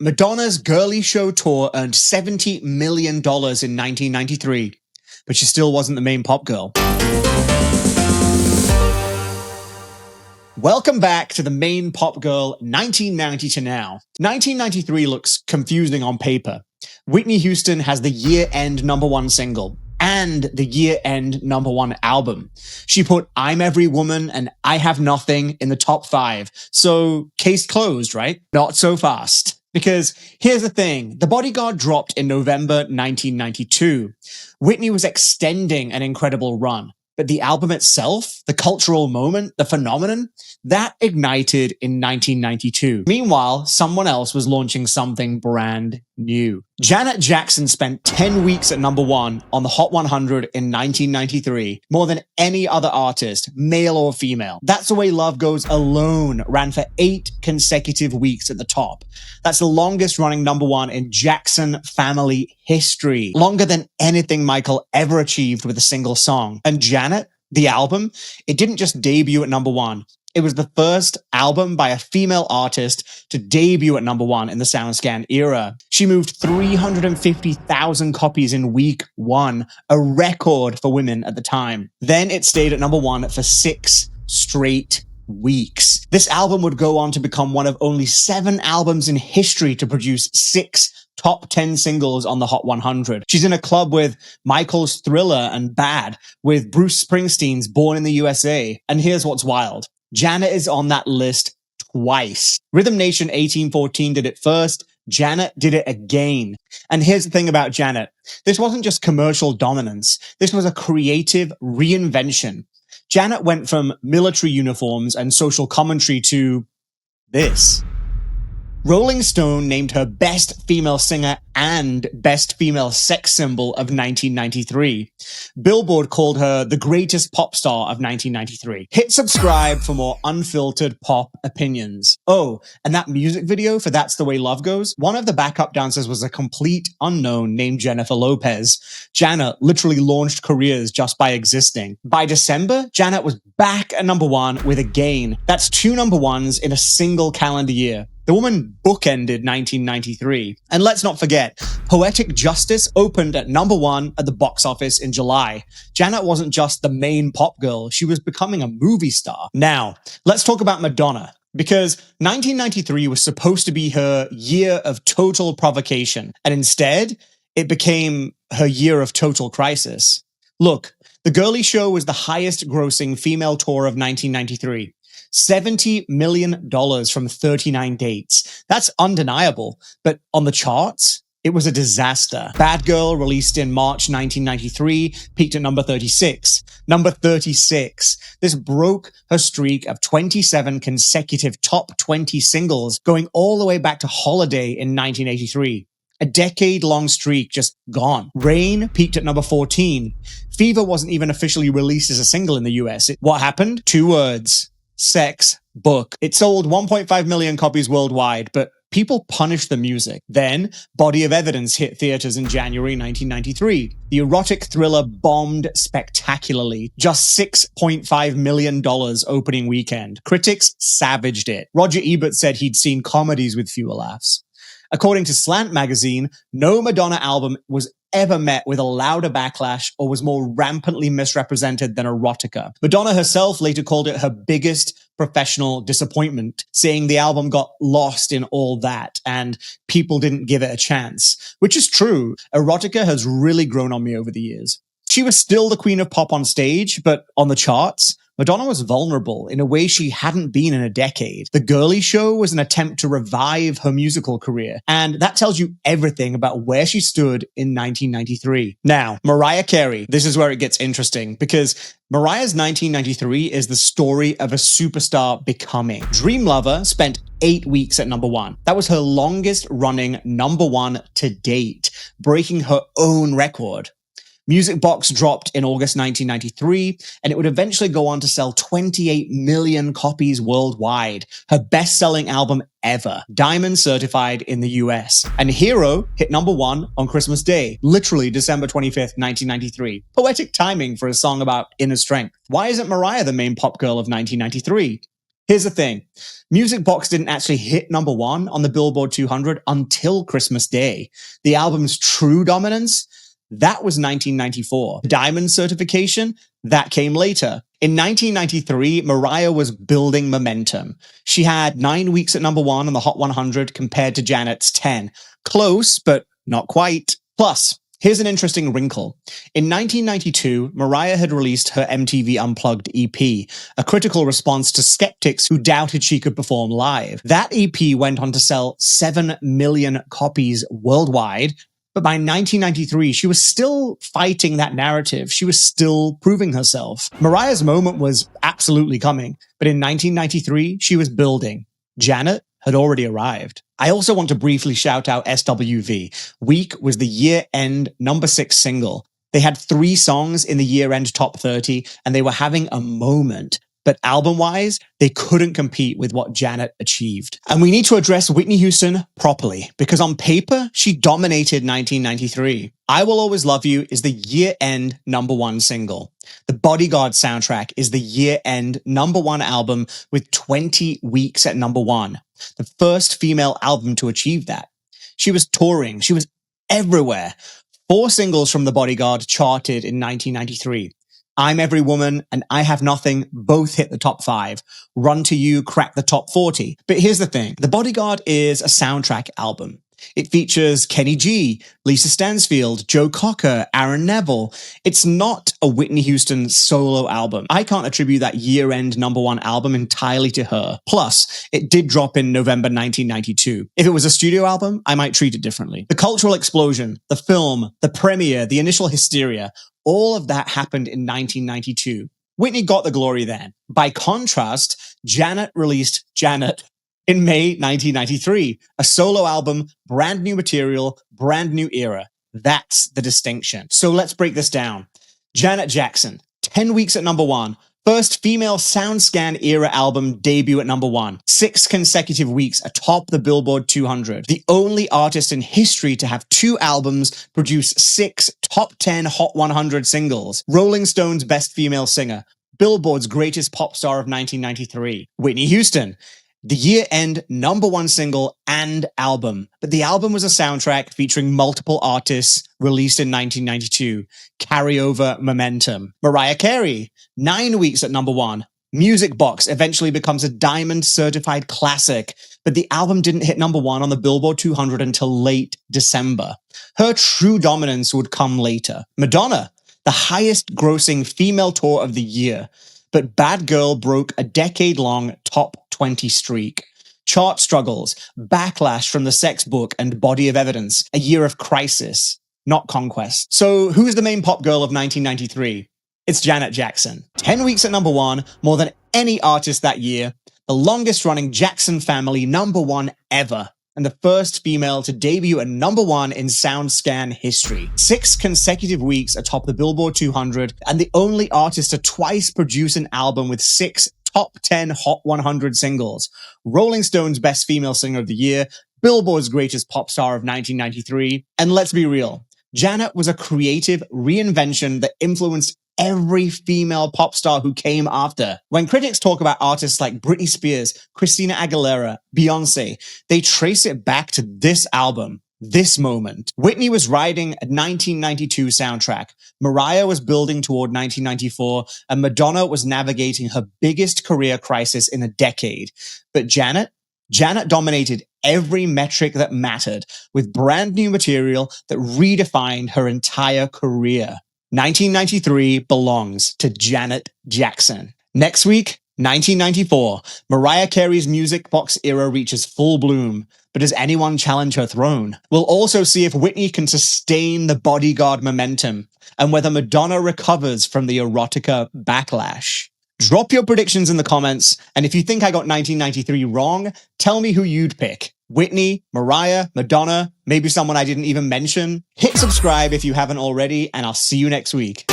Madonna's Girly Show tour earned $70 million in 1993, but she still wasn't the main pop girl. Welcome back to the main pop girl 1990 to now. 1993 looks confusing on paper. Whitney Houston has the year-end #1 single and the year-end #1 album. She put I'm Every Woman and I Have Nothing in the top 5. So case closed, right? Not so fast. Because here's the thing, The Bodyguard dropped in November 1992. Whitney was extending an incredible run, but the album itself, the cultural moment, the phenomenon, that ignited in 1992. Meanwhile, someone else was launching something brand new. Janet Jackson spent 10 weeks at #1 on the Hot 100 in 1993, more than any other artist, male or female. That's the Way Love Goes alone ran for 8 consecutive weeks at the top. That's the longest running #1 in Jackson family history, longer than anything Michael ever achieved with a single song. And Janet, the album, it didn't just debut at #1. It was the first album by a female artist to debut at #1 in the SoundScan era. She moved 350,000 copies in week 1, a record for women at the time. Then it stayed at #1 for 6 straight weeks. This album would go on to become one of only 7 albums in history to produce 6 top 10 singles on the Hot 100. She's in a club with Michael's Thriller and Bad, with Bruce Springsteen's Born in the USA. And here's what's wild. Janet is on that list twice. Rhythm Nation 1814 did it first. Janet did it again. And here's the thing about Janet. This wasn't just commercial dominance. This was a creative reinvention. Janet went from military uniforms and social commentary to this. Rolling Stone named her Best Female Singer and Best Female Sex Symbol of 1993. Billboard called her the greatest pop star of 1993. Hit subscribe for more unfiltered pop opinions. Oh, and that music video for That's the Way Love Goes, one of the backup dancers was a complete unknown named Jennifer Lopez. Janet literally launched careers just by existing. By December, Janet was back at #1 with a gain. That's 2 #1s in a single calendar year. The woman bookended 1993. And let's not forget, Poetic Justice opened at #1 at the box office in July. Janet wasn't just the main pop girl, she was becoming a movie star. Now, let's talk about Madonna. Because 1993 was supposed to be her year of total provocation, and instead, it became her year of total crisis. Look, The Girly Show was the highest grossing female tour of 1993. $70 million from 39 dates. That's undeniable. But on the charts, it was a disaster. Bad Girl, released in March 1993, peaked at number 36. Number 36. This broke her streak of 27 consecutive top 20 singles, going all the way back to Holiday in 1983. A decade-long streak just gone. Rain peaked at number 14. Fever wasn't even officially released as a single in the US. What happened? 2 words. Sex book. It sold 1.5 million copies worldwide, but people punished the music. Then, Body of Evidence hit theaters in January 1993. The erotic thriller bombed spectacularly. Just $6.5 million opening weekend. Critics savaged it. Roger Ebert said he'd seen comedies with fewer laughs. According to Slant magazine, no Madonna album was ever met with a louder backlash or was more rampantly misrepresented than Erotica. Madonna herself later called it her biggest professional disappointment, saying the album got lost in all that and people didn't give it a chance. Which is true. Erotica has really grown on me over the years. She was still the queen of pop on stage, but on the charts, Madonna was vulnerable in a way she hadn't been in a decade. The Girly Show was an attempt to revive her musical career, and that tells you everything about where she stood in 1993. Now, Mariah Carey, this is where it gets interesting, because Mariah's 1993 is the story of a superstar becoming. Dreamlover spent 8 weeks at #1. That was her longest running #1 to date, breaking her own record. Music Box dropped in August 1993, and it would eventually go on to sell 28 million copies worldwide, her best-selling album ever, Diamond certified in the US. And Hero hit #1 on Christmas Day, literally December 25th, 1993. Poetic timing for a song about inner strength. Why isn't Mariah the main pop girl of 1993? Here's the thing. Music Box didn't actually hit number one on the Billboard 200 until Christmas Day. The album's true dominance, that was 1994. Diamond certification, that came later. In 1993, Mariah was building momentum. She had 9 weeks at number one on the Hot 100 compared to Janet's 10. Close, but not quite. Plus, here's an interesting wrinkle. In 1992, Mariah had released her MTV Unplugged EP, a critical response to skeptics who doubted she could perform live. That EP went on to sell 7 million copies worldwide, but by 1993, she was still fighting that narrative. She was still proving herself. Mariah's moment was absolutely coming, but in 1993, she was building. Janet had already arrived. I also want to briefly shout out SWV. Weak was the year-end number 6 single. They had 3 songs in the year-end top 30, and they were having a moment. But album-wise, they couldn't compete with what Janet achieved. And we need to address Whitney Houston properly, because on paper, she dominated 1993. I Will Always Love You is the year-end number 1 single. The Bodyguard soundtrack is the year-end number 1 album with 20 weeks at number 1. The first female album to achieve that. She was touring. She was everywhere. 4 singles from The Bodyguard charted in 1993. I'm Every Woman and I Have Nothing both hit the top 5. Run to You cracked the top 40. But here's the thing. The Bodyguard is a soundtrack album. It features Kenny G, Lisa Stansfield, Joe Cocker, Aaron Neville. It's not a Whitney Houston solo album. I can't attribute that year-end number 1 album entirely to her. Plus, it did drop in November 1992. If it was a studio album, I might treat it differently. The cultural explosion, the film, the premiere, the initial hysteria, all of that happened in 1992. Whitney got the glory then. By contrast, Janet released Janet in May 1993, a solo album, brand new material, brand new era. That's the distinction. So let's break this down. Janet Jackson, 10 weeks at number 1. First female SoundScan era album debut at number 1. 6 consecutive weeks atop the Billboard 200. The only artist in history to have 2 albums produce 6 top 10 Hot 100 singles. Rolling Stone's best female singer. Billboard's greatest pop star of 1993. Whitney Houston. The year-end number 1 single and album. But the album was a soundtrack featuring multiple artists released in 1992. Carryover momentum. Mariah Carey, 9 weeks at number 1. Music Box eventually becomes a diamond certified classic, but the album didn't hit number 1 on the Billboard 200 until late December. Her true dominance would come later. Madonna, the highest grossing female tour of the year. But Bad Girl broke a decade-long top 20 streak. Chart struggles, backlash from the sex book and body of evidence, a year of crisis, not conquest. So who's the main pop girl of 1993? It's Janet Jackson. 10 weeks at number 1, more than any artist that year, the longest running Jackson family number 1 ever, and the first female to debut at number 1 in SoundScan history. 6 consecutive weeks atop the Billboard 200, and the only artist to twice produce an album with 6 top 10 Hot 100 singles. Rolling Stone's best female singer of the year, Billboard's greatest pop star of 1993. And let's be real, Janet was a creative reinvention that influenced every female pop star who came after. When critics talk about artists like Britney Spears, Christina Aguilera, Beyonce, they trace it back to this album, this moment. Whitney was riding a 1992 soundtrack. Mariah was building toward 1994, and Madonna was navigating her biggest career crisis in a decade. But Janet dominated every metric that mattered with brand new material that redefined her entire career. 1993 belongs to Janet Jackson. Next week, 1994, Mariah Carey's Music Box era reaches full bloom. But does anyone challenge her throne? We'll also see if Whitney can sustain the Bodyguard momentum and whether Madonna recovers from the erotica backlash. Drop your predictions in the comments, and if you think I got 1993 wrong, tell me who you'd pick. Whitney, Mariah, Madonna, maybe someone I didn't even mention. Hit subscribe if you haven't already, and I'll see you next week.